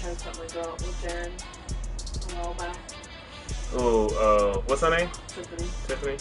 had something like that with Darren a while back. Oh, what's her name? Tiffany. Tiffany.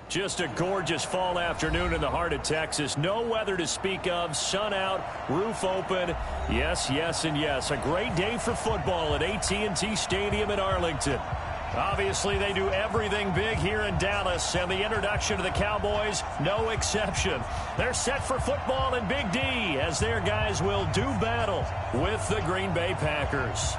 Just a gorgeous fall afternoon in the heart of Texas. No weather to speak of. Sun out, roof open. Yes, yes, and yes. A great day for football at AT&T Stadium in Arlington. Obviously, they do everything big here in Dallas, and the introduction to the Cowboys, no exception. They're set for football in Big D as their guys will do battle with the Green Bay Packers.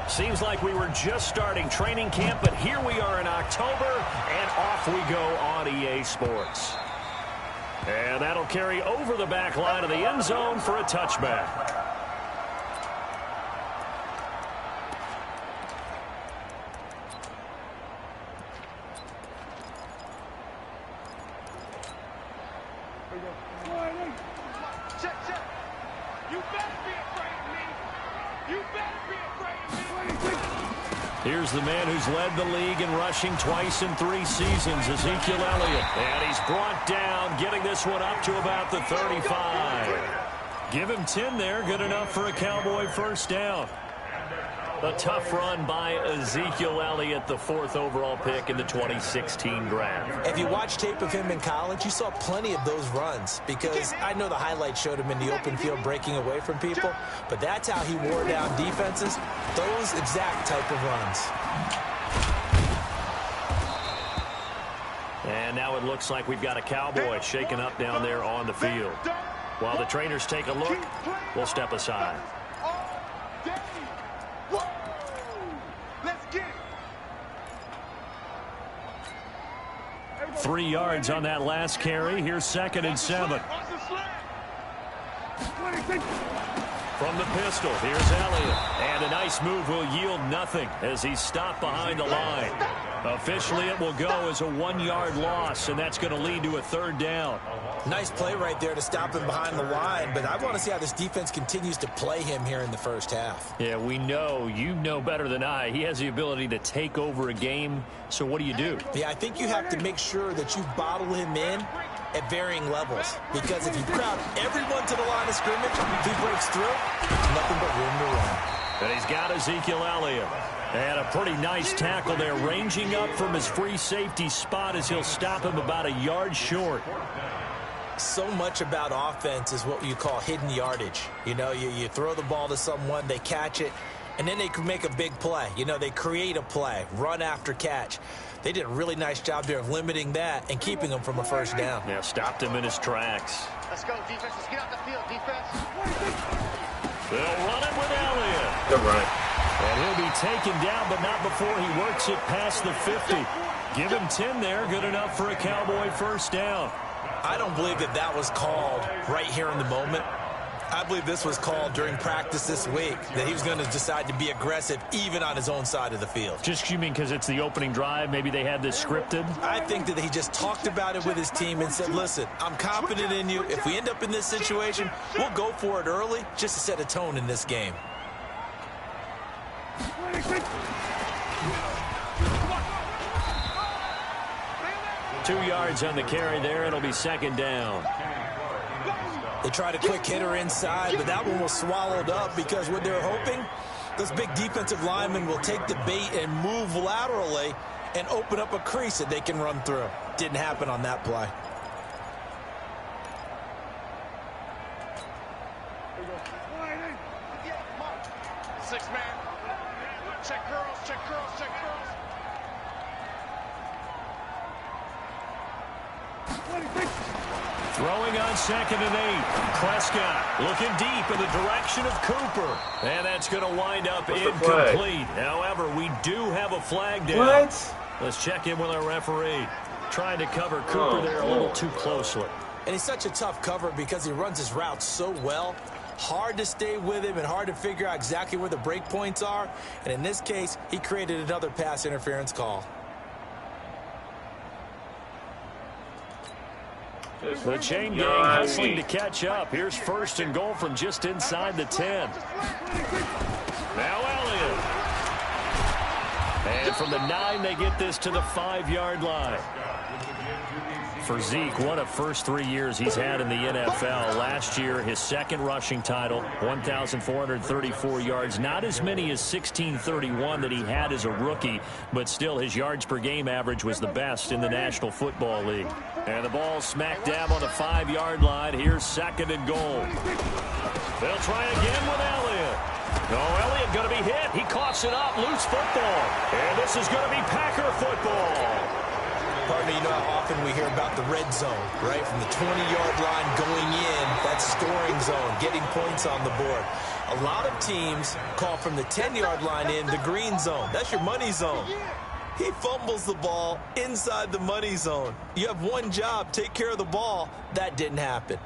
Seems like we were just starting training camp, but here we are in October, and off we go on EA Sports. And that'll carry over the back line of the end zone for a touchback. Here's the man who's led the league in rushing twice in 3 seasons, Ezekiel Elliott. And he's brought down, getting this one up to about the 35. Give him 10 there, good enough for a Cowboy first down. A tough run by Ezekiel Elliott, the 4th overall pick in the 2016 draft. If you watch tape of him in college, you saw plenty of those runs, because I know the highlights showed him in the open field breaking away from people, but that's how he wore down defenses, those exact type of runs. And now it looks like we've got a Cowboy shaken up down there on the field. While the trainers take a look, we'll step aside. 3 yards on that last carry. Here's 2nd and 7. From the pistol, here's Elliott. And a nice move will yield nothing as he's stopped behind the line. Officially, it will go as a 1-yard loss, and that's going to lead to a 3rd down. Nice play right there to stop him behind the line, but I want to see how this defense continues to play him here in the first half. Yeah, we know, you know better than I, he has the ability to take over a game, so what do you do? Yeah, I think you have to make sure that you bottle him in at varying levels, because if you crowd everyone to the line of scrimmage, if he breaks through, nothing but room to run. And he's got Ezekiel Elliott. And a pretty nice tackle there, ranging up from his free safety spot as he'll stop him about a yard short. So much about offense is what you call hidden yardage. You know, you throw the ball to someone, they catch it, and then they can make a big play. You know, they create a play, run after catch. They did a really nice job there of limiting that and keeping him from a first down. Yeah, stopped him in his tracks. Let's go, defense. Let's get out the field, defense. They'll run it with Elliott. Good run. And he'll be taken down, but not before he works it past the 50. Give him 10 there, good enough for a Cowboy first down. I don't believe that that was called right here in the moment. I believe this was called during practice this week, that he was going to decide to be aggressive even on his own side of the field. Just, you mean because it's the opening drive? Maybe they had this scripted? I think that he just talked about it with his team and said, listen, I'm confident in you. If we end up in this situation, we'll go for it early just to set a tone in this game. Two yards on the carry there. It'll be 2nd down. They tried a quick hitter inside, but that one was swallowed up because what they're hoping, those big defensive linemen will take the bait and move laterally and open up a crease that they can run through. Didn't happen on that play. Six man. Check girls, check girls, check girls. Throwing on 2nd and 8. Prescott looking deep in the direction of Cooper. And that's going to wind up incomplete. However, we do have a flag down. What? Let's check in with our referee. Trying to cover Cooper there a little too closely. And he's such a tough cover because he runs his route so well. Hard to stay with him and hard to figure out exactly where the break points are. And in this case, he created another pass interference call. The chain gang hustling to catch up. Here's 1st and goal from just inside the 10. Now Elliott. And from the 9, they get this to the 5-yard line. For Zeke, what a first 3 years he's had in the NFL. Last year, his 2nd rushing title, 1,434 yards. Not as many as 1,631 that he had as a rookie, but still his yards per game average was the best in the National Football League. And the ball smack dab on the 5-yard line. Here's 2nd and goal. They'll try again with Elliott. Elliott going to be hit. He coughs it up. Loose football. And this is going to be Packer football. Partner, you know how often we hear about the red zone, right? From the 20-yard line going in, that's scoring zone, getting points on the board. A lot of teams call from the 10-yard line in the green zone. That's your money zone. He fumbles the ball inside the money zone. You have one job, take care of the ball. That didn't happen.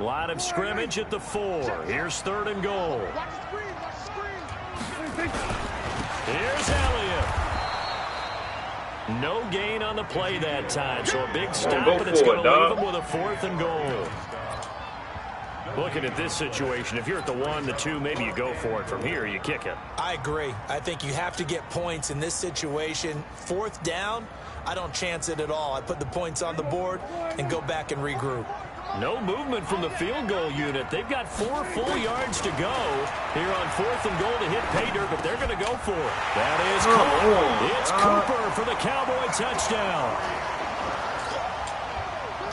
Line of scrimmage at the 4. Here's 3rd and goal. Here's Elliott. No gain on the play that time, so a big stop, and it's going to leave him with a 4th and goal. Looking at this situation, if you're at the 1, the 2, maybe you go for it. From here, you kick it. I agree. I think you have to get points in this situation. 4th down, I don't chance it at all. I put the points on the board and go back and regroup. No movement from the field goal unit. They've got 4 full yards to go here on 4th and goal to hit pay dirt, but they're going to go for it. That is caught. It's Cooper for the Cowboy touchdown.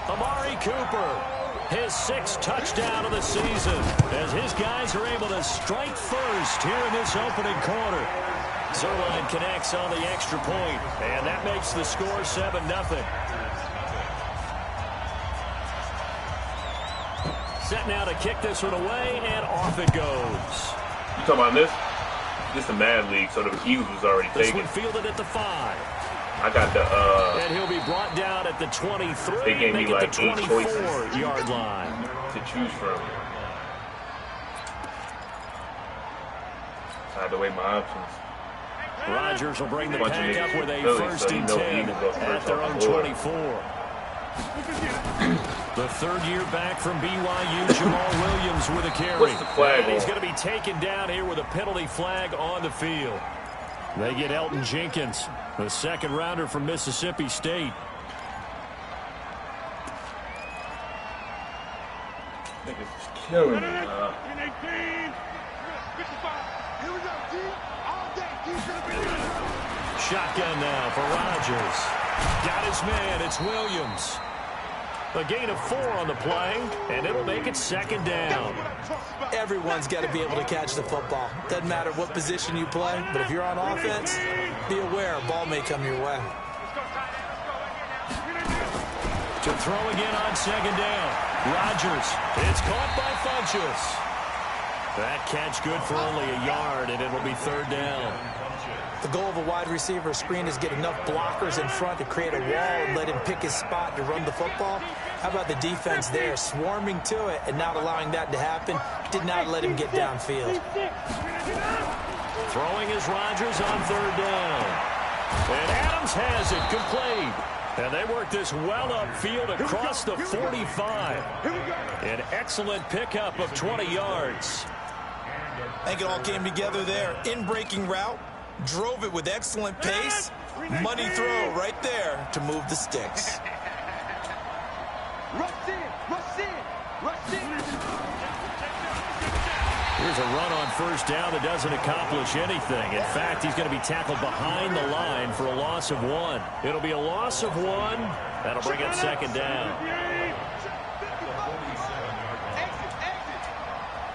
Amari Cooper, his 6th touchdown of the season, as his guys are able to strike first here in this opening quarter. Zerline connects on the extra point, and that makes the score 7-0. Set now to kick this one away, and off it goes. You talking about this? This is the Mad League, so the Eagles was already this taken. This one fielded at the 5. I got the, and he'll be brought down at the 23. They gave me like 8 choices. 24-yard line. To choose from. I had to weigh my options. Rodgers will bring the pack up with a 1st and 10 at their own 24. The 3rd year back from BYU, Jamal Williams with a carry. What's the flag? And he's going to be taken down here with a penalty flag on the field. They get Elton Jenkins, the 2nd rounder from Mississippi State. I think it's just killing me. Shotgun now for Rodgers. Got his man. It's Williams. A gain of 4 on the play, and it'll make it 2nd down. Everyone's got to be able to catch the football. Doesn't matter what position you play, but if you're on offense, be aware a ball may come your way. To throw again on 2nd down. Rodgers. It's caught by Funchess. That catch good for only a yard, and it'll be 3rd down. The goal of a wide receiver screen is get enough blockers in front to create a wall and let him pick his spot to run the football. How about the defense there, swarming to it and not allowing that to happen? Did not let him get downfield. Throwing is Rodgers on 3rd down. And Adams has it complete. And they work this well upfield across the 45. An excellent pickup of 20 yards. I think it all came together there. In-breaking route. Drove it with excellent pace. Money throw right there to move the sticks. Here's a run on 1st down that doesn't accomplish anything. In fact, he's going to be tackled behind the line for a loss of 1. It'll be a loss of 1. That'll bring up 2nd down.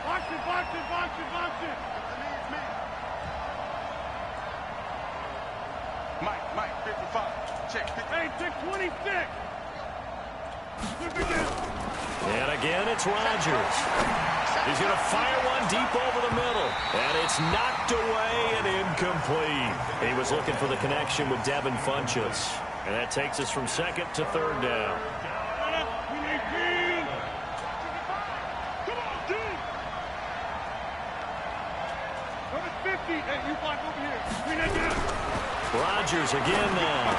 Box it. 55. Check. Hey, check 26. And again, it's Rodgers. He's going to fire one deep over the middle. And it's knocked away and incomplete. He was looking for the connection with Devin Funchess. And that takes us from second to third down. Rodgers again now.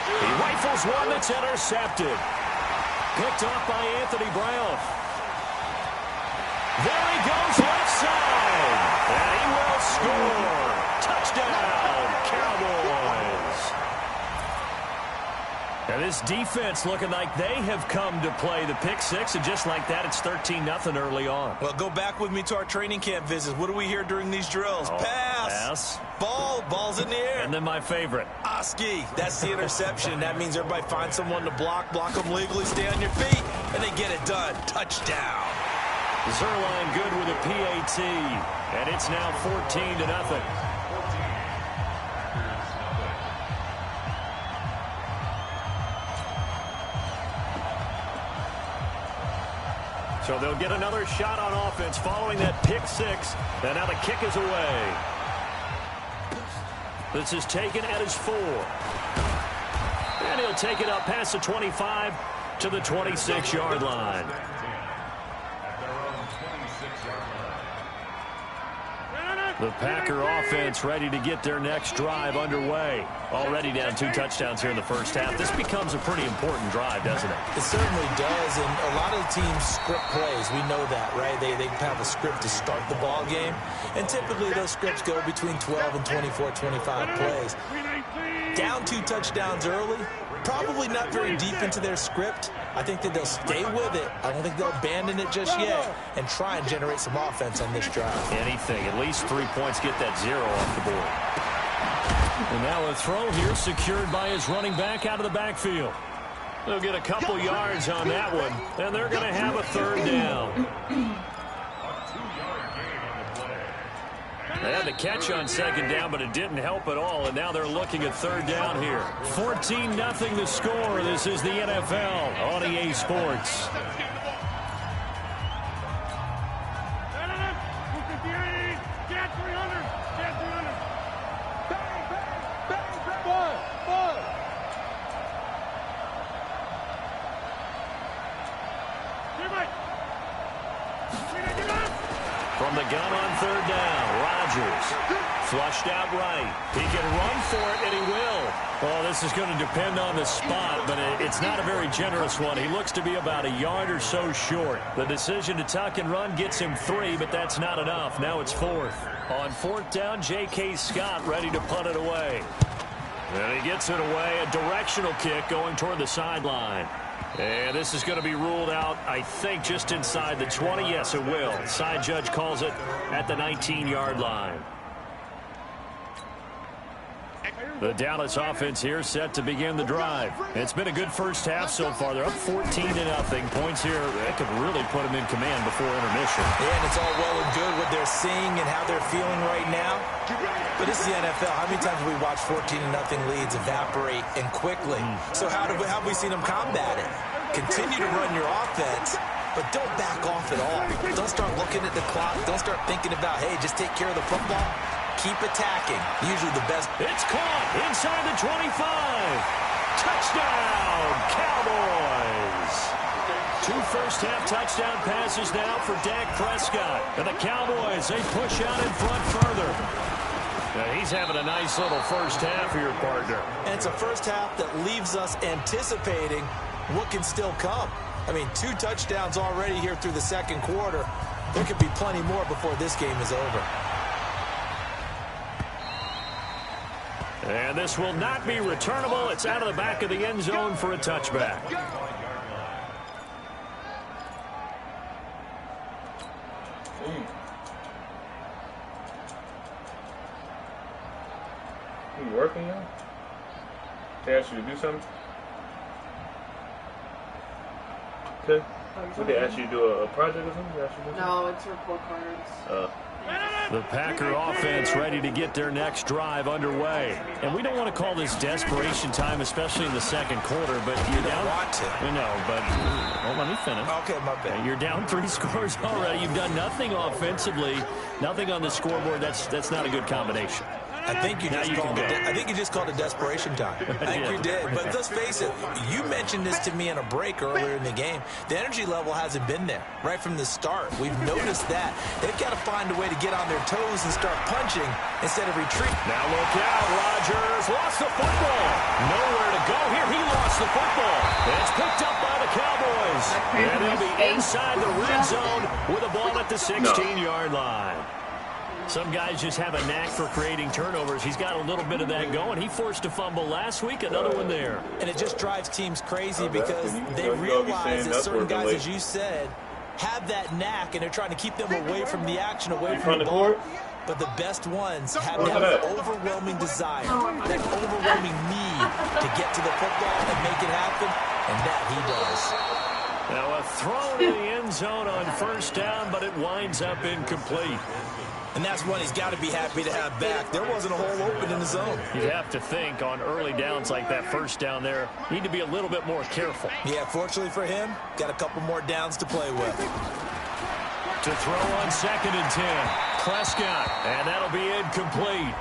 He rifles one that's intercepted. Picked up by Anthony Brown. There he goes left side. And he will score. Touchdown, Cowboys. And this defense looking like they have come to play the pick six. And just like that, it's 13-0 early on. Well, go back with me to our training camp visits. What do we hear during these drills? Pass. Ball's in the air. And then my favorite. Oski. That's the interception. That means everybody finds someone to block them legally, stay on your feet, and they get it done. Touchdown. Zerline good with a PAT. And it's now 14-0. So they'll get another shot on offense following that pick six. And now the kick is away. This is taken at his 4. And he'll take it up past the 25 to the 26-yard line. The Packer offense ready to get their next drive underway. Already down 2 touchdowns here in the first half. This becomes a pretty important drive, doesn't it? It certainly does, and a lot of the teams script plays. We know that, right? They have a script to start the ball game, and typically those scripts go between 12 and 24, 25 plays. Down 2 touchdowns early, probably not very deep into their script. I think that they'll stay with it. I don't think they'll abandon it just yet and try and generate some offense on this drive. Anything. At least 3 points, get that 0 off the board. And now a throw here secured by his running back out of the backfield. They'll get a couple yards on that one, and they're going to have a third down. They had the catch on second down, but it didn't help at all, and now they're looking at third down here. 14-0 the score. This is the NFL on EA Sports. From the gun on third down, Rodgers flushed out right. He can run for it, and he will. Well, this is going to depend on the spot, but it's not a very generous one. He looks to be about a yard or so short. The decision to tuck and run gets him 3, but that's not enough. Now it's 4th. On 4th down, J.K. Scott ready to punt it away. And he gets it away, a directional kick going toward the sideline. And this is going to be ruled out, I think, just inside the 20. Yes, it will. Side judge calls it at the 19-yard line. The Dallas offense here set to begin the drive. It's been a good first half so far. They're up 14-0. Points here, that could really put them in command before intermission. Yeah, and it's all well and good what they're seeing and how they're feeling right now. But this is the NFL. How many times have we watched 14-0 leads evaporate and quickly? So how have we seen them combat it? Continue to run your offense, but don't back off at all. Don't start looking at the clock. Don't start thinking about, hey, just take care of the football. Keep attacking. Usually the best. It's caught inside the 25. Touchdown, Cowboys. 2 first-half touchdown passes now for Dak Prescott. And the Cowboys, they push out in front further. Now he's having a nice little first half here, partner. And it's a first half that leaves us anticipating what can still come. I mean, 2 touchdowns already here through the second quarter. There could be plenty more before this game is over. And this will not be returnable. It's out of the back of the end zone for a touchback. You working now? They asked you to do something? Okay. Did they ask you to do a project or something? No, it's report cards. The Packer offense ready to get their next drive underway. And we don't want to call this desperation time, especially in the second quarter, but you're down. Want to. We know, but well, let me finish. Okay, my bad. You're down 3 scores already. You've done nothing offensively, nothing on the scoreboard. That's not a good combination. I think you just called it desperation time. I think you did. But let's face it, you mentioned this to me in a break earlier in the game. The energy level hasn't been there right from the start. We've noticed that. They've got to find a way to get on their toes and start punching instead of retreating. Now look out, Rodgers lost the football. Nowhere to go here. He lost the football. It's picked up by the Cowboys. And they'll be inside the red zone with a ball at the 16-yard line. Some guys just have a knack for creating turnovers. He's got a little bit of that going. He forced a fumble last week, another one there. And it just drives teams crazy because they realize that certain guys, as you said, have that knack, and they're trying to keep them away from the action, away from the ball. But the best ones have that overwhelming desire, that overwhelming need to get to the football and make it happen, and that he does. Now a throw to the end zone on first down, but it winds up incomplete. And that's one he's got to be happy to have back. There wasn't a hole open in the zone. You'd have to think on early downs like that first down there, need to be a little bit more careful. Yeah, fortunately for him, got a couple more downs to play with. To throw on 2nd and 10. Prescott, and that'll be incomplete.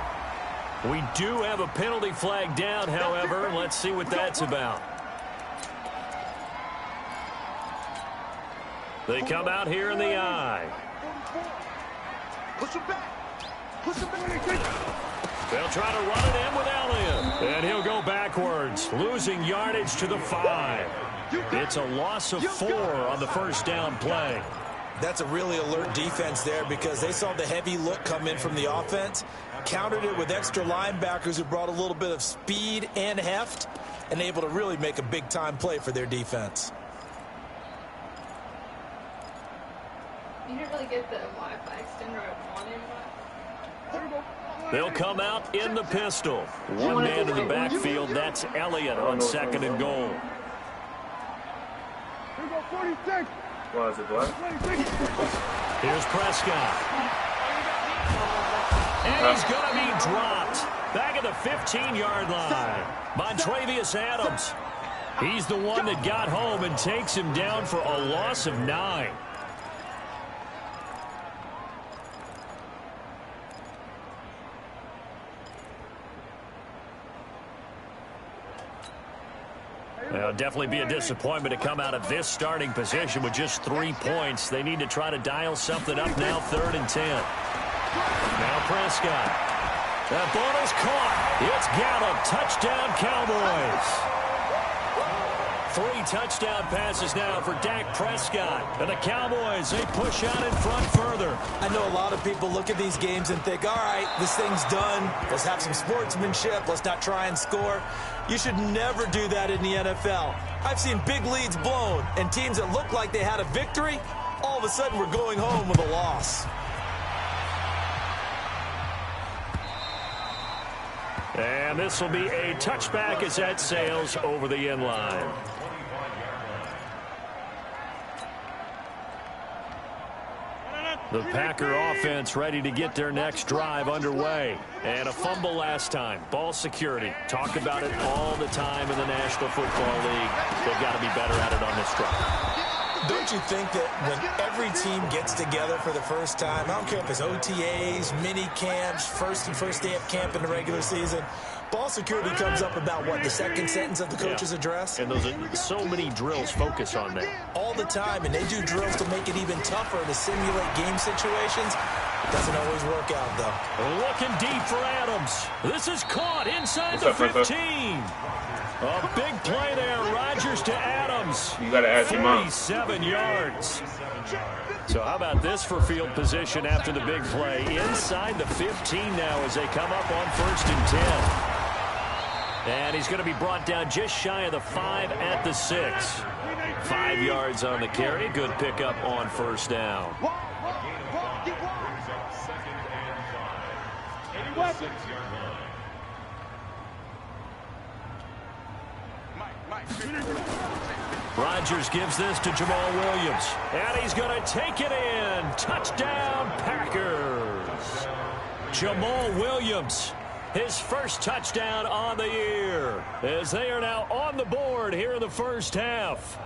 We do have a penalty flag down, however. Let's see what that's about. They come out here in the eye. Push him back. Push him back. They'll try to run it in with Elliott. And he'll go backwards, losing yardage to the 5. It's a loss of 4 on the first down play. That's a really alert defense there because they saw the heavy look come in from the offense, countered it with extra linebackers who brought a little bit of speed and heft, and able to really make a big-time play for their defense. You didn't really get the Wi-Fi extender I wanted. They'll come out in the pistol. One man in the backfield. That's Elliott on 2nd and goal. Here go 46. Why is it black? Here's Prescott. And he's going to be dropped. Back at the 15-yard line. Montravius Adams. He's the one that got home and takes him down for a loss of 9. It'll definitely be a disappointment to come out of this starting position with just 3 points. They need to try to dial something up now, 3rd and 10. Now Prescott. That ball is caught. It's Gallup. Touchdown, Cowboys. 3 touchdown passes now for Dak Prescott. And the Cowboys, they push out in front further. I know a lot of people look at these games and think, all right, this thing's done. Let's have some sportsmanship. Let's not try and score. You should never do that in the NFL. I've seen big leads blown and teams that looked like they had a victory, all of a sudden we're going home with a loss. And this will be a touchback as that sails over the end line. The Packer offense ready to get their next drive underway. And a fumble last time. Ball security. Talk about it all the time in the National Football League. They've got to be better at it on this drive. Don't you think that when every team gets together for the first time, I don't care if it's OTAs, mini camps, first day of camp in the regular season, ball security comes up about, what, the second sentence of the coach's address? And those are so many drills focus on that. All the time, and they do drills to make it even tougher to simulate game situations. Doesn't always work out, though. Looking deep for Adams. This is caught inside the 15. A big play there. Rodgers to Adams. You got to ask him up. 47 yards. So how about this for field position after the big play? Inside the 15 now as they come up on 1st and 10. And he's going to be brought down just shy of the 5 at the 6. 5 yards on the carry. Good pickup on 1st down. Rodgers gives this to Jamal Williams. And he's going to take it in. Touchdown, Packers. Jamal Williams, his first touchdown on the year, as they are now on the board here in the first half.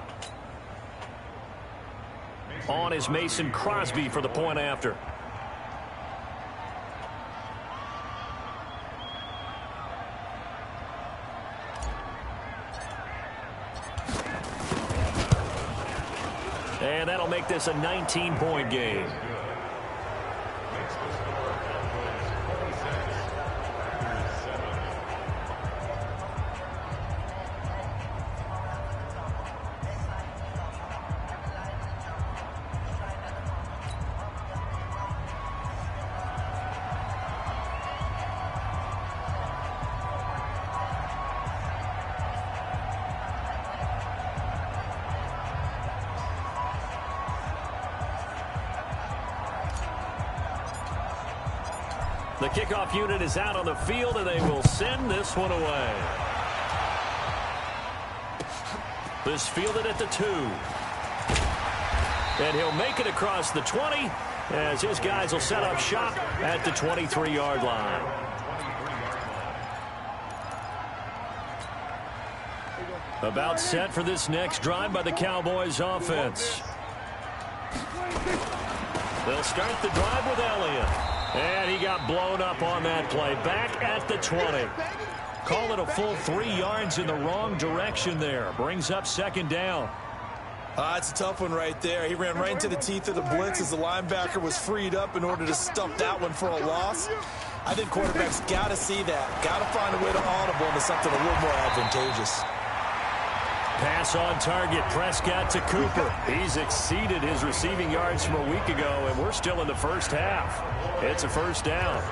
On is Mason Crosby for the point after. And that'll make this a 19-point game. The kickoff unit is out on the field, and they will send this one away. This fielded at the 2. And he'll make it across the 20, as his guys will set up shop at the 23-yard line. About set for this next drive by the Cowboys offense. They'll start the drive with Elliott. And he got blown up on that play. Back at the 20. Call it a full 3 yards in the wrong direction there. Brings up second down. It's a tough one right there. He ran right into the teeth of the blitz as the linebacker was freed up in order to stop that one for a loss. I think quarterbacks got to see that. Got to find a way to audible into something a little more advantageous. Pass on target. Prescott to Cooper. He's exceeded his receiving yards from a week ago, and we're still in the first half. It's a first down.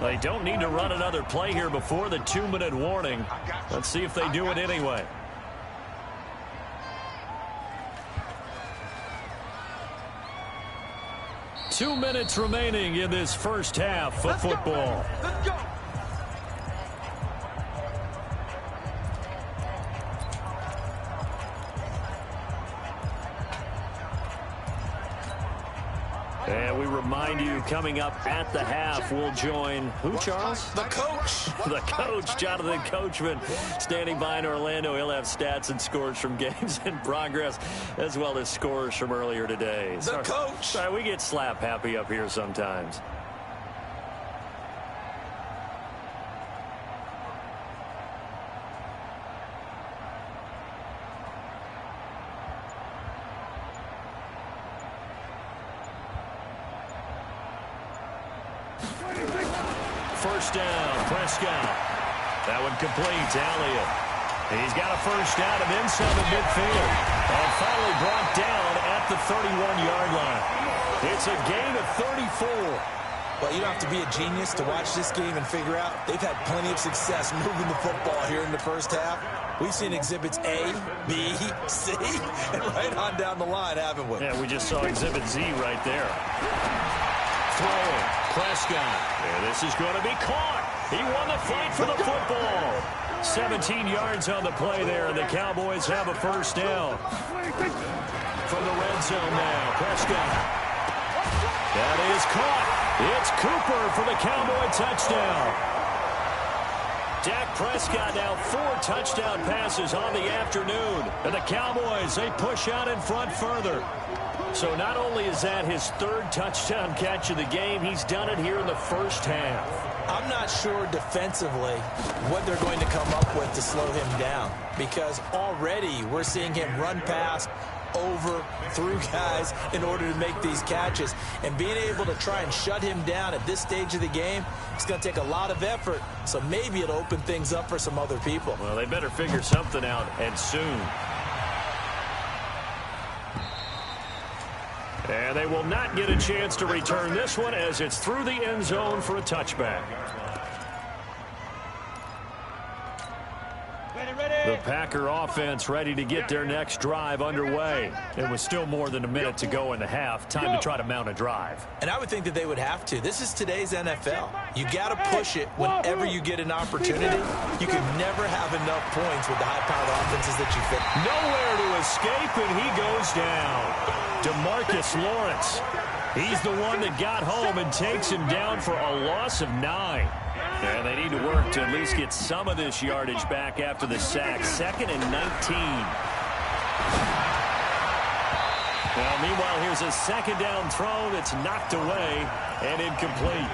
They don't need to run another play here before the 2-minute warning. Let's see if they do it anyway. Two minutes remaining in this first half of football. Let's go. And we remind you, coming up at the half, we'll join who, Charles? The coach. The coach, Jonathan Coachman, standing by in Orlando. He'll have stats and scores from games in progress, as well as scores from earlier today. The coach. Sorry, we get slap happy up here sometimes. First down, Prescott. That one complete to Elliott. He's got a first down and inside the midfield. And finally brought down at the 31-yard line. It's a gain of 34. Well, you don't have to be a genius to watch this game and figure out they've had plenty of success moving the football here in the first half. We've seen exhibits A, B, C, and right on down the line, haven't we? Yeah, we just saw exhibit Z right there. Throwing, Prescott. And this is going to be caught. He won the fight for the football. 17 yards on the play there, and the Cowboys have a first down. From the red zone now, Prescott. That is caught. It's Cooper for the Cowboy touchdown. Dak Prescott now 4 touchdown passes on the afternoon. And the Cowboys, they push out in front further. So not only is that his 3rd touchdown catch of the game, he's done it here in the first half. I'm not sure defensively what they're going to come up with to slow him down, because already we're seeing him run past, over, through guys in order to make these catches. And being able to try and shut him down at this stage of the game, it's going to take a lot of effort. So maybe it'll open things up for some other people. Well, they better figure something out, and soon. And they will not get a chance to return this one as it's through the end zone for a touchback. Ready, ready. The Packer offense ready to get their next drive underway. It was still more than a minute to go in the half. Time to try to mount a drive. And I would think that they would have to. This is today's NFL. You got to push it whenever you get an opportunity. You can never have enough points with the high-powered offenses that you fit. Nowhere to escape, and he goes down. DeMarcus Lawrence. He's the one that got home and takes him down for a loss of 9. And they need to work to at least get some of this yardage back after the sack. 2nd and 19. Well, meanwhile, here's a second down throw that's knocked away and incomplete.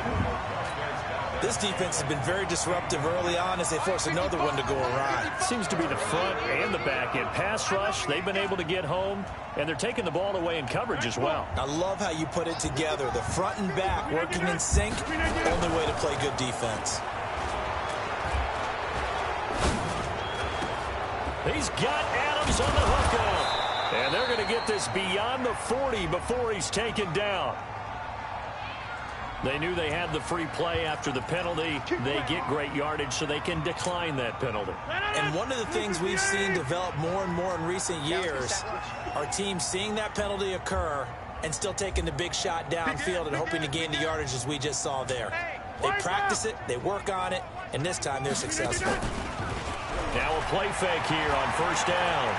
This defense has been very disruptive early on as they force another one to go awry. Seems to be the front and the back end. Pass rush, they've been able to get home, and they're taking the ball away in coverage as well. I love how you put it together. The front and back working in sync, only way to play good defense. He's got Adams on the hook up. And they're going to get this beyond the 40 before he's taken down. They knew they had the free play after the penalty. They get great yardage, so they can decline that penalty. And one of the things we've seen develop more and more in recent years are teams seeing that penalty occur and still taking the big shot downfield and hoping to gain the yardage as we just saw there. They practice it, they work on it, and this time they're successful. Now a play fake here on first down.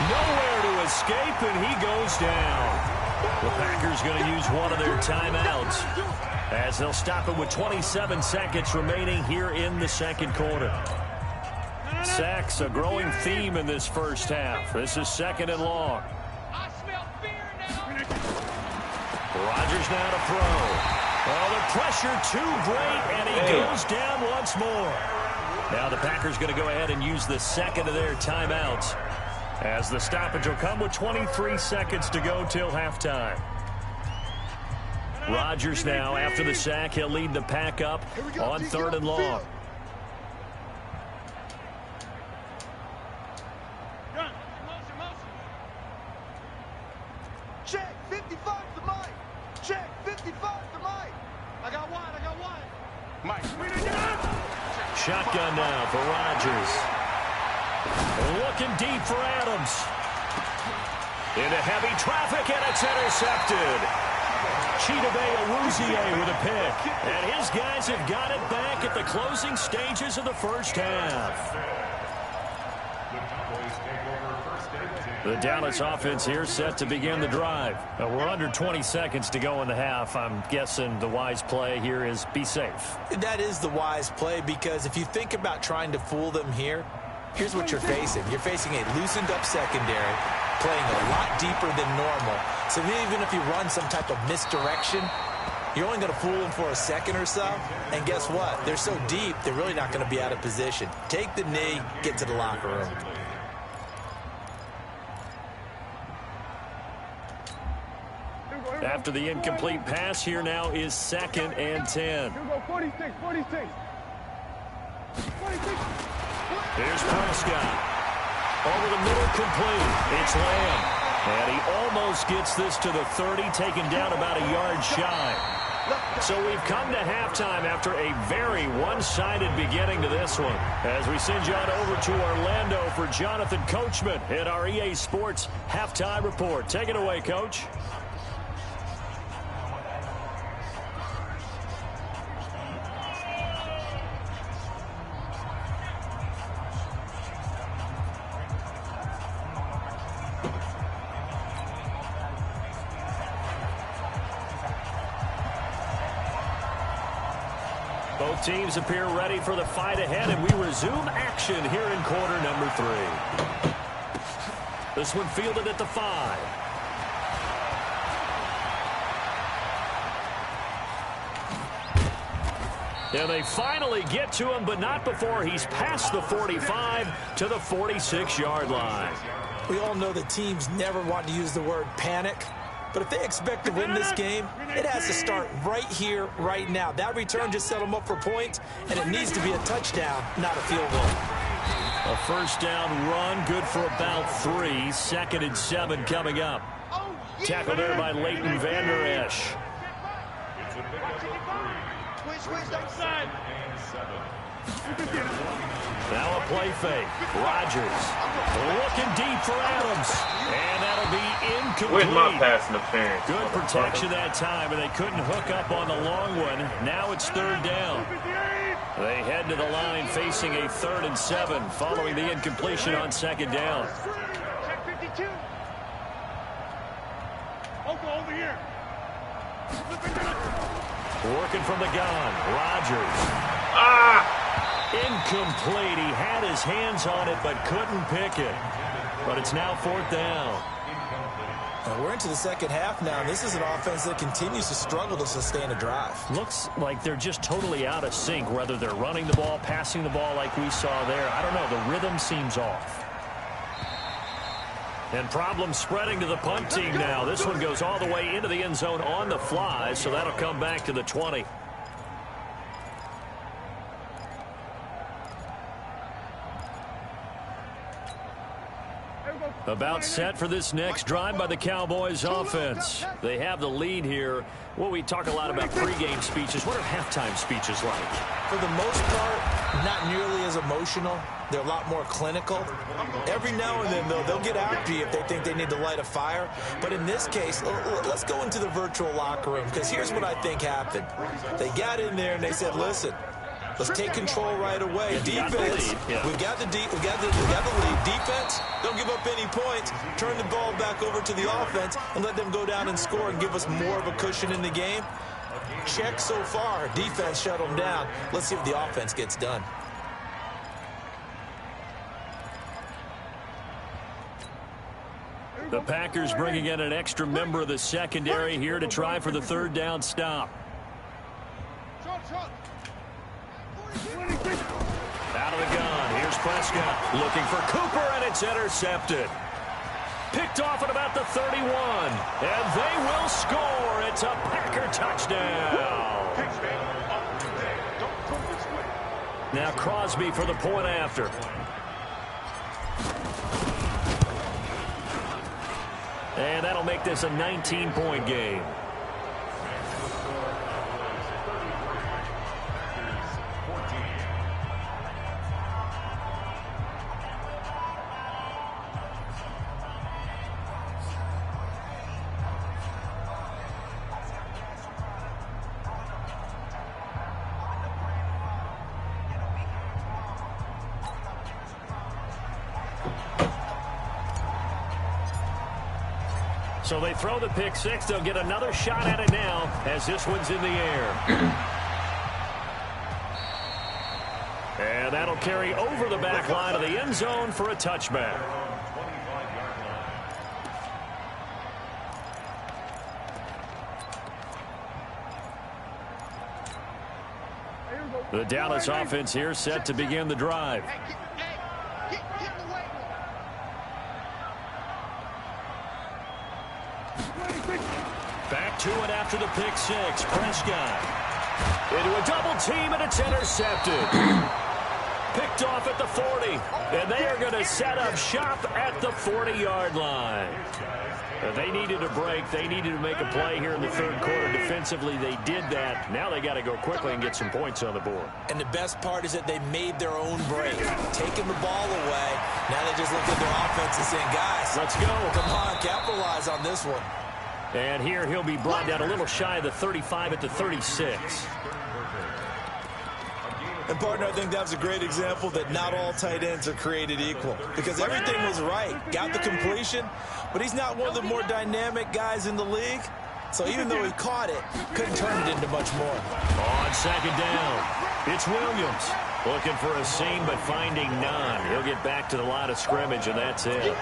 Nowhere to escape, and he goes down. The Packers going to use one of their timeouts as they'll stop it with 27 seconds remaining here in the second quarter. Sacks, a growing theme in this first half. This is 2nd and long. Rodgers now to throw. Oh, the pressure too great, and he goes down once more. Now the Packers going to go ahead and use the second of their timeouts, as the stoppage will come with 23 seconds to go till halftime. Rodgers now, after the sack, he'll lead the pack up on 3rd and long. Check, 55 to Mike. Check, 55 to Mike. I got one. Mike. Shotgun now for Rodgers. Looking deep for Adams. Into heavy traffic, and it's intercepted. Chidobe Awuzie with a pick. And his guys have got it back at the closing stages of the first half. The Dallas offense here set to begin the drive. We're under 20 seconds to go in the half. I'm guessing the wise play here is be safe. That is the wise play, because if you think about trying to fool them here, here's what you're facing. You're facing a loosened up secondary, playing a lot deeper than normal. So even if you run some type of misdirection, you're only going to fool them for a second or so. And guess what? They're so deep, they're really not going to be out of position. Take the knee, get to the locker room. After the incomplete pass, here now is 2nd and 10. Here's Prescott. Over the middle, complete. It's Lamb. And he almost gets this to the 30, taken down about a yard shy. So we've come to halftime after a very one-sided beginning to this one. As we send you on over to Orlando for Jonathan Coachman in our EA Sports Halftime Report. Take it away, Coach. Both teams appear ready for the fight ahead, and we resume action here in quarter number 3. This one fielded at the 5. And they finally get to him, but not before he's past the 45 to the 46-yard line. We all know that teams never want to use the word panic. But if they expect to win this game, it has to start right here, right now. That return just set them up for points, and it needs to be a touchdown, not a field goal. A first down run, good for about 3. 2nd and 7 coming up. Tackled there by Leighton Vander Esch. Now a play fake. Rodgers looking deep for Adams. And that'll be incomplete. Where's my pass interference? Good protection that time, and they couldn't hook up on the long one. Now it's third down. They head to the line facing a 3rd and 7 following the incompletion on second down. Check 52. Over here. Working from the gun. Rodgers. Incomplete. He had his hands on it but couldn't pick it. But it's now 4th down. We're into the second half now, and this is an offense that continues to struggle to sustain a drive. Looks like they're just totally out of sync, whether they're running the ball, passing the ball like we saw there. I don't know. The rhythm seems off. And problems spreading to the punt team now. This one goes all the way into the end zone on the fly, so that'll come back to the 20. About set for this next drive by the Cowboys offense. They have the lead here. Well, we talk a lot about pregame speeches. What are halftime speeches like? For the most part, not nearly as emotional. They're a lot more clinical. Every now and then, though, they'll get after you if they think they need to light a fire. But in this case, let's go into the virtual locker room, because here's what I think happened. They got in there and they said, listen, let's take control right away. Defense, we've got the lead. Defense, don't give up any points. Turn the ball back over to the offense and let them go down and score and give us more of a cushion in the game. Check so far. Defense shut them down. Let's see if the offense gets done. The Packers bringing in an extra member of the secondary here to try for the 3rd down stop. Out of the gun. Here's Prescott looking for Cooper, and it's intercepted. Picked off at about the 31. And they will score. It's a Packer touchdown. Now Crosby for the point after. And that'll make this a 19-point game. So they throw the pick six. They'll get another shot at it now as this one's in the air. And that'll carry over the back line of the end zone for a touchback. The Dallas offense here set to begin the drive. Back to it after the pick six. Prescott into a double team, and it's intercepted. Picked off at the 40, and they are going to set up shop at the 40-yard line. They needed a break. They needed to make a play here in the third quarter. Defensively, they did that. Now they got to go quickly and get some points on the board. And the best part is that they made their own break, taking the ball away. Now they just look at their offense and saying, guys, let's go. Come on, capitalize on this one. And here he'll be brought down a little shy of the 35 at the 36. And, partner, I think that was a great example that not all tight ends are created equal, because everything was right. Got the completion, but he's not one of the more dynamic guys in the league. So even though he caught it, couldn't turn it into much more. On second down, it's Williams looking for a seam but finding none. He'll get back to the line of scrimmage, and that's it.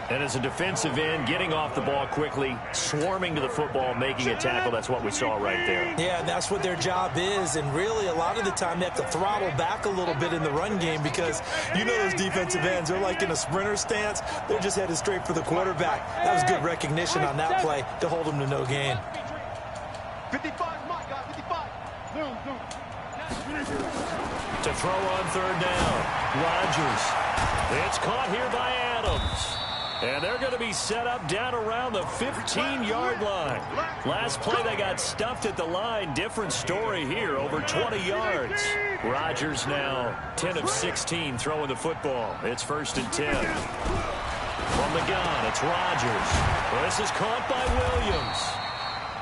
And as a defensive end, getting off the ball quickly, swarming to the football, making a tackle, that's what we saw right there. Yeah, and that's what their job is. And really, a lot of the time, they have to throttle back a little bit in the run game, because you know those defensive ends, they're like in a sprinter stance. They're just headed straight for the quarterback. That was good recognition on that play to hold them to no gain. 55, Mike, got 55. To throw on third down, Rodgers. It's caught here by Adams. And they're going to be set up down around the 15-yard line. Last play, they got stuffed at the line. Different story here, over 20 yards. Rodgers now 10 of 16 throwing the football. It's 1st and 10. From the gun, it's Rodgers. This is caught by Williams.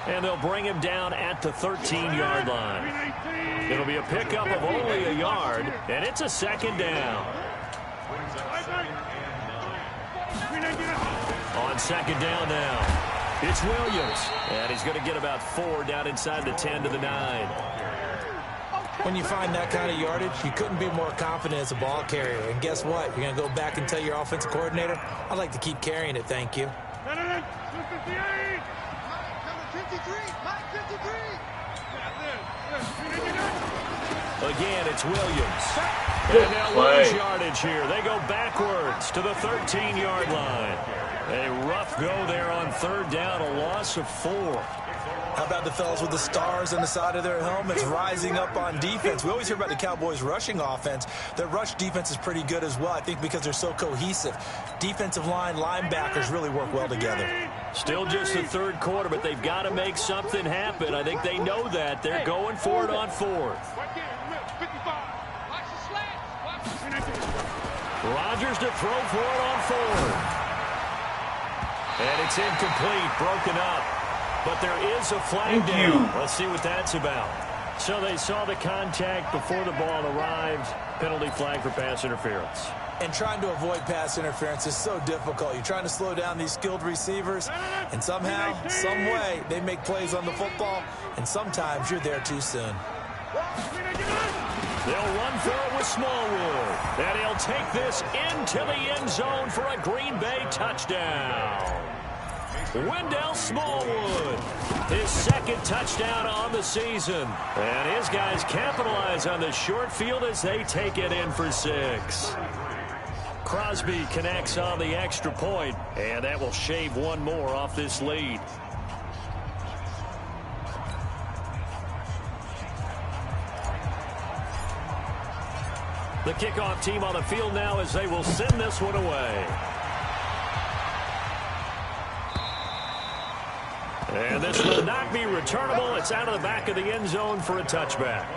And they'll bring him down at the 13-yard line. It'll be a pickup of only a yard, and it's a 2nd down. On 2nd down now, it's Williams. And he's going to get about 4 down inside the 10 to the 9. When you find that kind of yardage, you couldn't be more confident as a ball carrier. And guess what? You're going to go back and tell your offensive coordinator, I'd like to keep carrying it, thank you. Number 53, Mike 53. Again, it's Williams. And they'll lose yardage here. They go backwards to the 13-yard line. A rough go there on 3rd down, a loss of 4. How about the fellas with the stars on the side of their helmets rising up on defense? We always hear about the Cowboys' rushing offense. Their rush defense is pretty good as well, I think, because they're so cohesive. Defensive line, linebackers really work well together. Still just the 3rd quarter, but they've got to make something happen. I think they know that. They're going for it on 4th. Rodgers to throw for it on 4th. And it's incomplete, broken up. But there is a flag down. Let's see what that's about. So they saw the contact before the ball arrived. Penalty flag for pass interference. And trying to avoid pass interference is so difficult. You're trying to slow down these skilled receivers, and somehow, some way, they make plays on the football, and sometimes you're there too soon. They'll run for it with Smallwood. And he'll take this into the end zone for a Green Bay touchdown. Wendell Smallwood, his 2nd touchdown on the season. And his guys capitalize on the short field as they take it in for 6. Crosby connects on the extra point, and that will shave 1 more off this lead. The kickoff team on the field now as they will send this one away. And this will not be returnable. It's out of the back of the end zone for a touchback.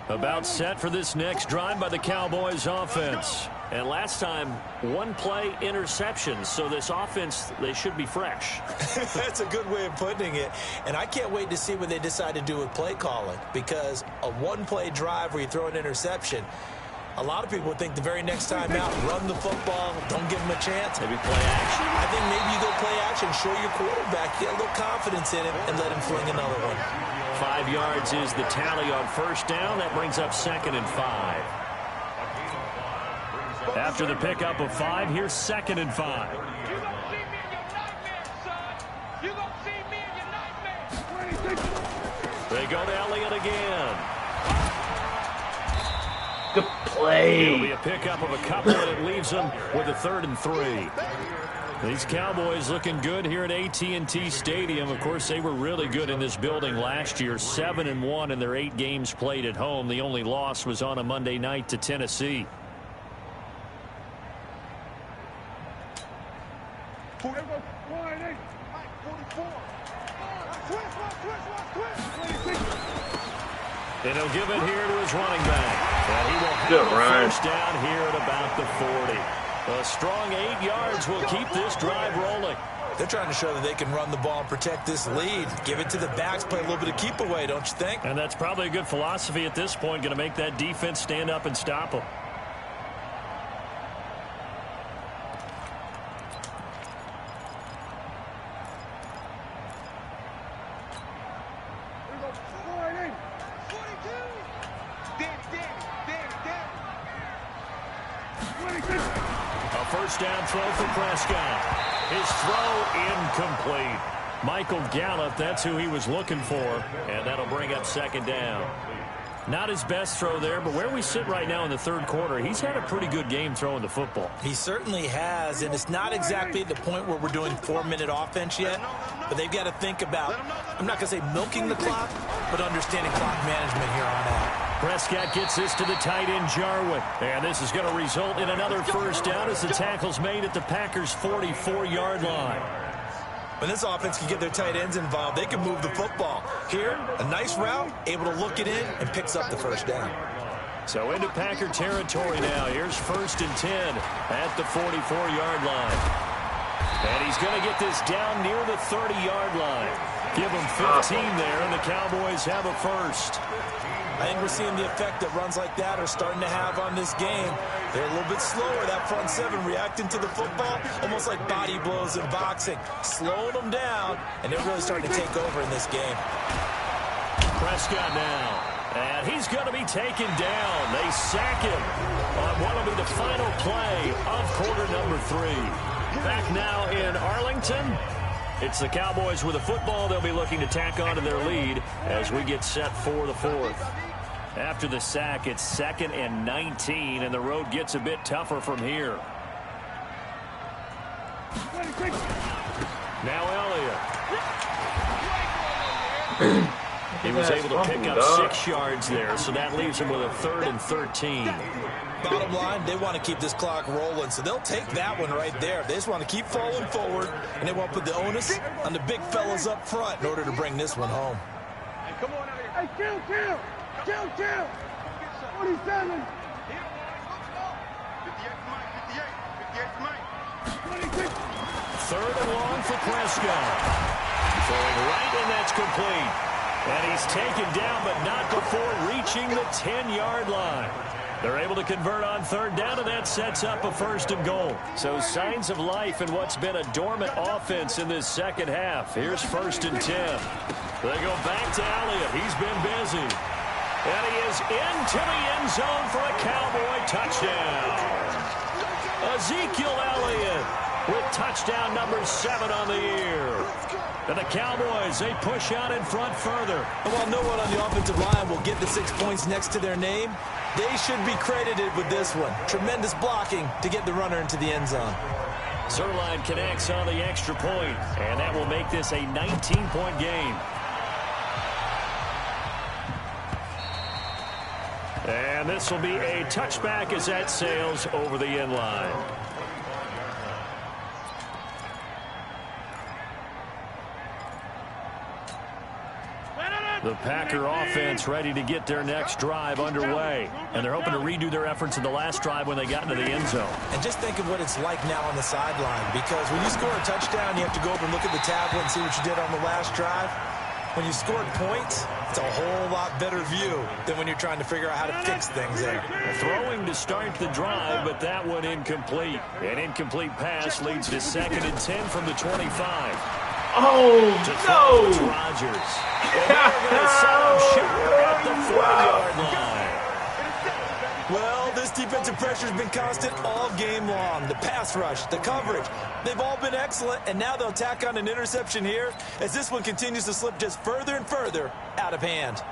About set for this next drive by the Cowboys offense. And last time, 1-play interception. So this offense, they should be fresh. That's a good way of putting it. And I can't wait to see what they decide to do with play calling. Because a 1-play drive where you throw an interception, a lot of people would think the very next time out, run the football, don't give them a chance. Maybe play action. I think maybe you go play action, show your quarterback, get a little confidence in him, and let him fling another one. 5 yards is the tally on 1st down. That brings up 2nd and 5. After the pickup of 5, here's 2nd and 5. You gonna see me in your nightmares, son. You gonna see me in your nightmares. They go to Elliott again. Good play. It'll be a pickup of a couple, and it leaves them with a 3rd and 3. These Cowboys looking good here at AT&T Stadium. Of course, they were really good in this building last year. 7-1 in their 8 games played at home. The only loss was on a Monday night to Tennessee. 44. And he'll give it here to his running back. And he will have the 1st down here at about the 40. A strong 8 yards will keep this drive rolling. They're trying to show that they can run the ball and protect this lead. Give it to the backs, play a little bit of keep away, don't you think? And that's probably a good philosophy at this point. Going to make that defense stand up and stop them. A 1st down throw for Prescott. His throw incomplete. Michael Gallup, that's who he was looking for, and that'll bring up 2nd down. Not his best throw there, but where we sit right now in the 3rd quarter, he's had a pretty good game throwing the football. He certainly has, and it's not exactly at the point where we're doing 4-minute offense yet, but they've got to think about, I'm not going to say milking the clock, but understanding clock management here on out. Prescott gets this to the tight end, Jarwin. And this is going to result in another first down as the tackle's made at the Packers' 44-yard line. When this offense can get their tight ends involved, they can move the football. Here, a nice route, able to look it in, and picks up the first down. So into Packer territory now. Here's 1st and 10 at the 44-yard line. And he's going to get this down near the 30-yard line. Give him 15 there, and the Cowboys have a first. I think we're seeing the effect that runs like that are starting to have on this game. They're a little bit slower, that front seven, reacting to the football, almost like body blows in boxing, slowing them down, and they're really starting to take over in this game. Prescott now, and he's going to be taken down. They sack him on what will be the final play of quarter number 3. Back now in Arlington. It's the Cowboys with the football. They'll be looking to tack on to their lead as we get set for the 4th. After the sack, it's 2nd and 19, and the road gets a bit tougher from here. Now Elliott. He was able to pick up 6 yards there, so that leaves him with a 3rd and 13. Bottom line, they want to keep this clock rolling, so they'll take that one right there. They just want to keep falling forward, and they want to put the onus on the big fellas up front in order to bring this one home. Hey, come on out here. Hey, kill. 47. 58. 3rd and long for Prescott. Throwing right, and that's complete. And he's taken down, but not before reaching the 10-yard line. They're able to convert on 3rd down, and that sets up a 1st and goal. So signs of life in what's been a dormant offense in this second half. Here's 1st and 10. They go back to Elliott. He's been busy. And he is into the end zone for a Cowboy touchdown. Ezekiel Elliott with touchdown number 7 on the year. And the Cowboys, they push out in front further. And while no one on the offensive line will get the 6 points next to their name, they should be credited with this one. Tremendous blocking to get the runner into the end zone. Zerline connects on the extra point, and that will make this a 19-point game. And this will be a touchback as that sails over the end line. The Packer offense ready to get their next drive underway. And they're hoping to redo their efforts in the last drive when they got into the end zone. And just think of what it's like now on the sideline, because when you score a touchdown, you have to go over and look at the tablet and see what you did on the last drive. When you scored points, it's a whole lot better view than when you're trying to figure out how to fix things there. Throwing to start the drive, but that one incomplete. An incomplete pass leads to 2nd and 10 from the 25. Oh, no! Rodgers. And they're going to set up short at the 40-yard line. Well, this defensive pressure has been constant all game long. The pass rush, the coverage, they've all been excellent, and now they'll tack on an interception here as this one continues to slip just further and further out of hand.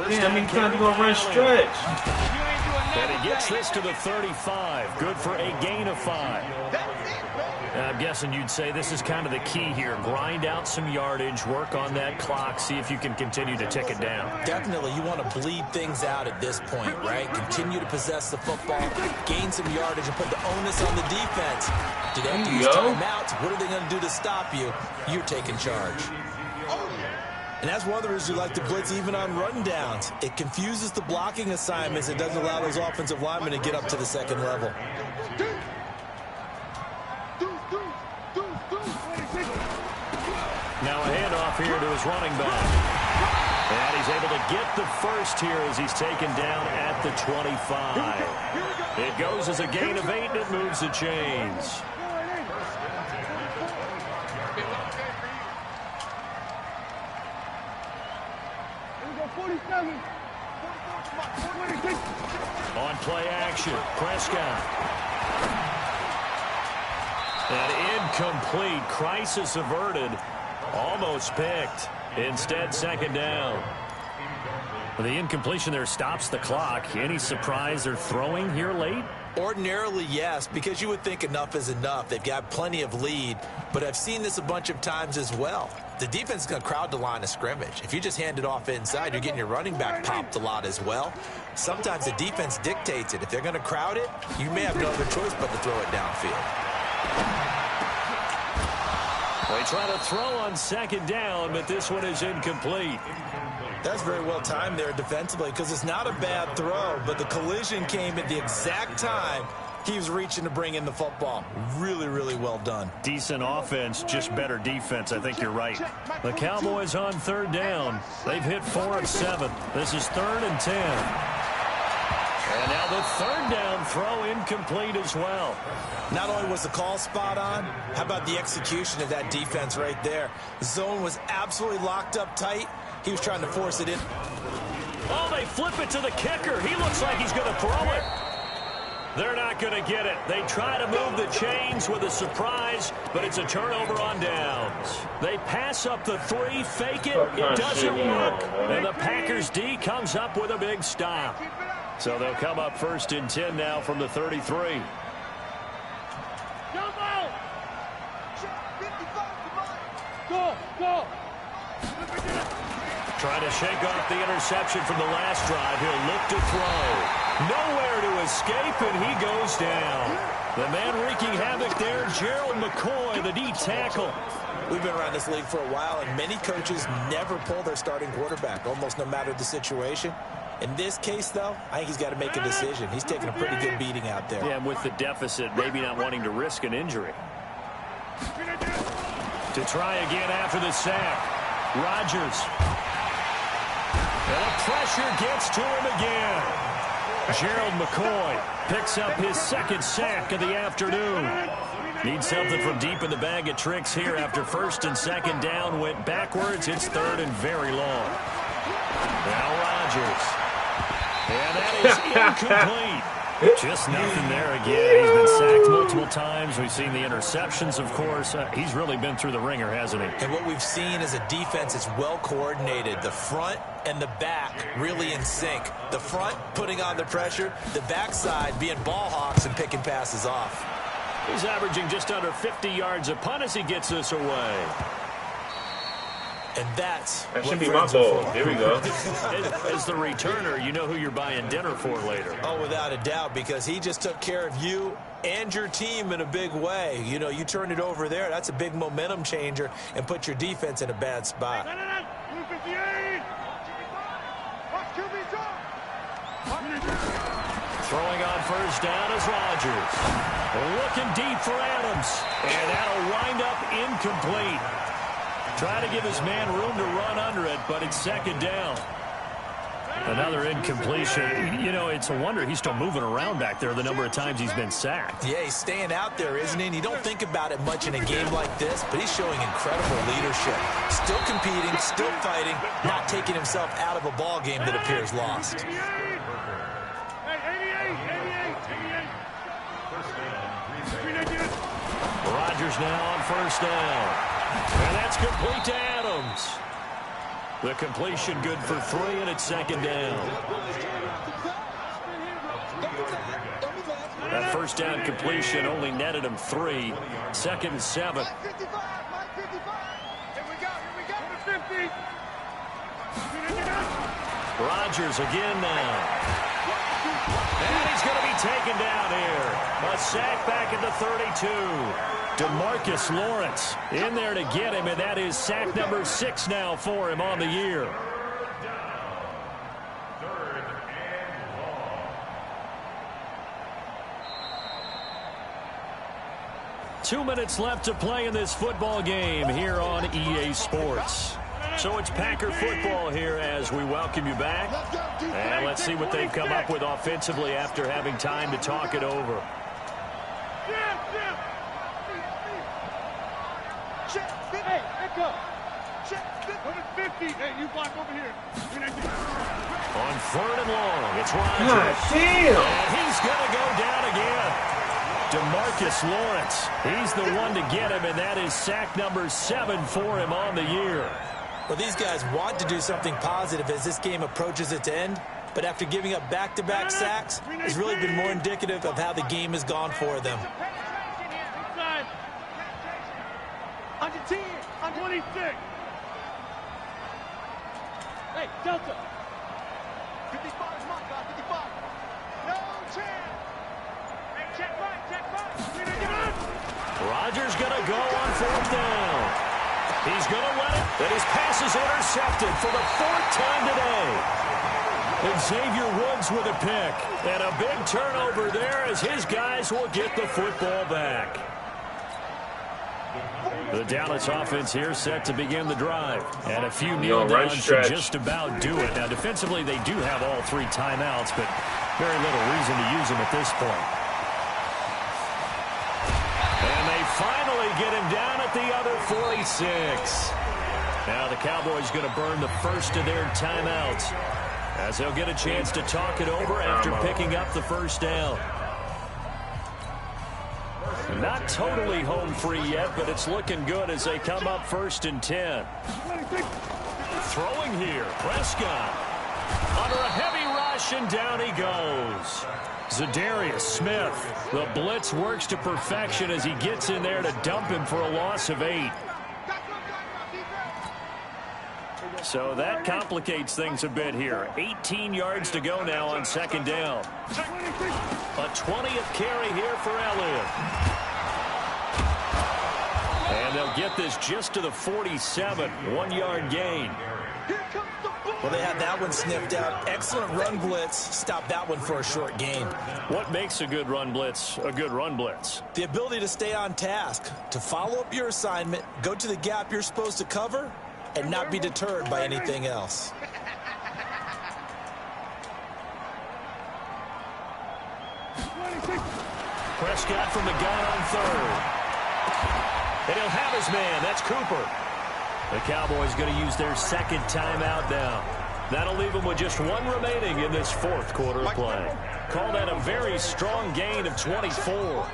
Yeah, I mean, trying to go run stretch. And he gets this to the 35. Good for a gain of 5. I'm guessing you'd say this is kind of the key here. Grind out some yardage, work on that clock, see if you can continue to tick it down. Definitely, you want to bleed things out at this point, right? Continue to possess the football, gain some yardage, and put the onus on the defense. Do they have to use timeouts? What are they going to do to stop you? You're taking charge. And that's one of the reasons we like to blitz even on run downs. It confuses the blocking assignments. It doesn't allow those offensive linemen to get up to the second level. Now a handoff here to his running back. And he's able to get the first here as he's taken down at the 25. It goes as a gain of 8, and it moves the chains. On play action, Prescott. And incomplete. Crisis averted. Almost picked. Instead, 2nd down. The incompletion there stops the clock. Any surprise they're throwing here late? Ordinarily, yes, because you would think enough is enough. They've got plenty of lead, but I've seen this a bunch of times as well. The defense is going to crowd the line of scrimmage. If you just hand it off inside, you're getting your running back popped a lot as well. Sometimes the defense dictates it. If they're going to crowd it, you may have no other choice but to throw it downfield. They try to throw on second down, but this one is incomplete. That's very well timed there defensively because it's not a bad throw, but the collision came at the exact time he was reaching to bring in the football. Really, really well done. Decent offense, just better defense. I think you're right. The Cowboys on third down. They've hit 4 of 7. This is 3rd and 10. And now the third down throw incomplete as well. Not only was the call spot on, how about the execution of that defense right there? The zone was absolutely locked up tight. He was trying to force it in. Oh, they flip it to the kicker. He looks like he's going to throw it. They're not going to get it. They try to move the chains with a surprise, but it's a turnover on downs. They pass up the 3, fake it. It doesn't work. And the Packers D comes up with a big stop. So they'll come up 1st and 10 now from the 33. Go. Trying to shake off the interception from the last drive. He'll look to throw. Nowhere to escape, and he goes down. The man wreaking havoc there, Gerald McCoy, the D tackle. We've been around this league for a while, and many coaches never pull their starting quarterback, almost no matter the situation. In this case, though, I think he's got to make a decision. He's taking a pretty good beating out there. Yeah, and with the deficit, maybe not wanting to risk an injury. To try again after the sack. Rodgers. And the pressure gets to him again. Gerald McCoy picks up his 2nd sack of the afternoon. Needs something from deep in the bag of tricks here after 1st and 2nd down went backwards. It's 3rd and very long. Now Rodgers. And that is incomplete. Just nothing there again. He's been sacked multiple times. We've seen the interceptions, of course. He's really been through the ringer, hasn't he? And what we've seen is a defense that's well coordinated. The front and the back really in sync. The front putting on the pressure. The backside being ball hawks and picking passes off. He's averaging just under 50 yards a punt as he gets this away. And that should be my ball. There we go. As the returner, you know who you're buying dinner for later. Oh, without a doubt, because he just took care of you and your team in a big way. You know, you turned it over there. That's a big momentum changer and put your defense in a bad spot. Throwing on 1st down is Rodgers. Looking deep for Adams. And that'll wind up incomplete. Trying to give his man room to run under it, but it's 2nd down. Another incompletion. You know, it's a wonder he's still moving around back there the number of times he's been sacked. Yeah, he's staying out there, isn't he? And you don't think about it much in a game like this, but he's showing incredible leadership. Still competing, still fighting, not taking himself out of a ball game that appears lost. Rodgers now on 1st down. And that's complete to Adams. The completion good for 3, and it's 2nd down. That 1st down completion only netted him 3. 2nd and 7. Rodgers again now. And he's going to be taken down here. A sack back at the 32. DeMarcus Lawrence in there to get him, and that is sack number 6 now for him on the year. Two minutes left to play in this football game here on EA Sports. So it's Packer football here as we welcome you back. And let's see what they've come up with offensively after having time to talk it over. Hey, you block over here. On 3rd and long, it's Rodgers. And he's going to go down again. DeMarcus Lawrence, he's the one to get him, and that is sack number 7 for him on the year. Well, these guys want to do something positive as this game approaches its end, But after giving up back-to-back sacks, it's really been more indicative of how the game has gone for them. Under 10, under 26. Hey, Delta. 55 is my guy, 55. No chance. Hey, check right. Rodgers going to go on 4th down. He's going to let it, and his pass is intercepted for the 4th time today. And Xavier Woods with a pick. And a big turnover there as his guys will get the football back. The Dallas offense here set to begin the drive. And a few kneel downs should just about do it. Now, defensively, they do have all 3 timeouts, but very little reason to use them at this point. And they finally get him down at the other 46. Now the Cowboys going to burn the first of their timeouts as they'll get a chance to talk it over after picking up the first down. Not totally home free yet, but it's looking good as they come up 1st and 10. Throwing here, Prescott. Under a heavy rush, and down he goes. Zadarius Smith. The blitz works to perfection as he gets in there to dump him for a loss of 8. So that complicates things a bit here. 18 yards to go now on 2nd down. A 20th carry here for Elliott. And they'll get this just to the 47. 1-yard gain. Well, they had that one sniffed out. Excellent run blitz. Stop that one for a short gain. What makes a good run blitz a good run blitz? The ability to stay on task, to follow up your assignment, go to the gap you're supposed to cover, and not be deterred by anything else. Prescott from the gun on 3rd. And he'll have his man. That's Cooper. The Cowboys going to use their 2nd timeout now. That'll leave them with just 1 remaining in this 4th quarter of play. Call that a very strong gain of 24.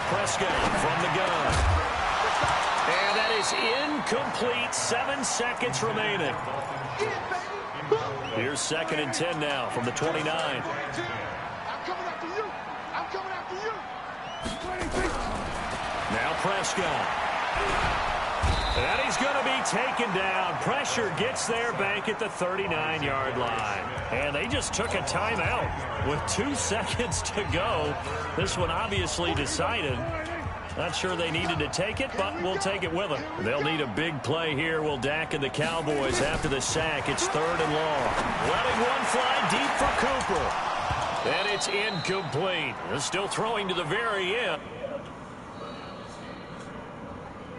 Prescott from the gun. And that is incomplete. 7 seconds remaining. Here's 2nd and 10 now from the 29. I'm coming after you. I'm coming after you. Now Prescott. And he's going to be taken down. Pressure gets there back at the 39-yard line. And they just took a timeout with 2 seconds to go. This one obviously decided. Not sure they needed to take it, but we'll take it with them. They'll need a big play here. Will Dak and the Cowboys after the sack. It's 3rd and long. Letting one fly deep for Cooper. And it's incomplete. They're still throwing to the very end.